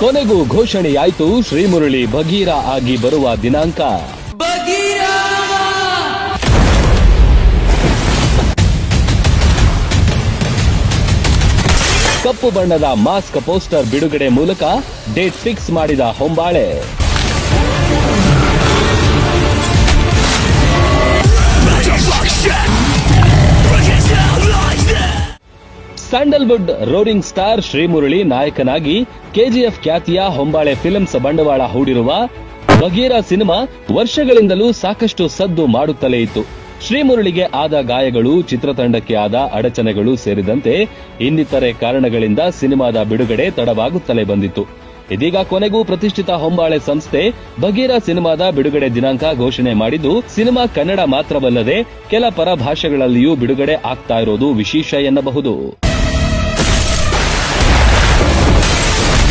ಕೊನೆಗೂ ಘೋಷಣೆಯಾಯಿತು ಶ್ರೀಮುರಳಿ ಬಗೀರ ಆಗಿ ಬರುವ ದಿನಾಂಕ. ಕಪ್ಪು ಬಣ್ಣದ ಮಾಸ್ಕ್ ಪೋಸ್ಟರ್ ಬಿಡುಗಡೆ ಮೂಲಕ ಡೇಟ್ ಫಿಕ್ಸ್ ಮಾಡಿದ ಹೊಂಬಾಳೆ. ಸ್ಯಾಂಡಲ್ವುಡ್ ರೋರಿಂಗ್ ಸ್ಟಾರ್ ಶ್ರೀಮುರಳಿ ನಾಯಕನಾಗಿ ಕೆಜಿಎಫ್ ಖ್ಯಾತಿಯ ಹೊಂಬಾಳೆ ಫಿಲ್ಮ್ಸ್ ಬಂಡವಾಳ ಹೂಡಿರುವ ಬಗೀರ ಸಿನಿಮಾ ವರ್ಷಗಳಿಂದಲೂ ಸಾಕಷ್ಟು ಸದ್ದು ಮಾಡುತ್ತಲೇ ಇತ್ತು. ಶ್ರೀಮುರಳಿಗೆ ಆದ ಗಾಯಗಳು, ಚಿತ್ರತಂಡಕ್ಕೆ ಆದ ಅಡಚಣೆಗಳು ಸೇರಿದಂತೆ ಇನ್ನಿತರೆ ಕಾರಣಗಳಿಂದ ಸಿನಿಮಾದ ಬಿಡುಗಡೆ ತಡವಾಗುತ್ತಲೇ ಬಂದಿತ್ತು. ಇದೀಗ ಕೊನೆಗೂ ಪ್ರತಿಷ್ಠಿತ ಹೊಂಬಾಳೆ ಸಂಸ್ಥೆ ಬಗೀರ ಸಿನಿಮಾದ ಬಿಡುಗಡೆ ದಿನಾಂಕ ಘೋಷಣೆ ಮಾಡಿದ್ದು, ಸಿನಿಮಾ ಕನ್ನಡ ಮಾತ್ರವಲ್ಲದೆ ಕೆಲ ಪರಭಾಷೆಗಳಲ್ಲಿಯೂ ಬಿಡುಗಡೆ ಆಗ್ತಾ ಇರೋದು ವಿಶೇಷ ಎನ್ನಬಹುದು.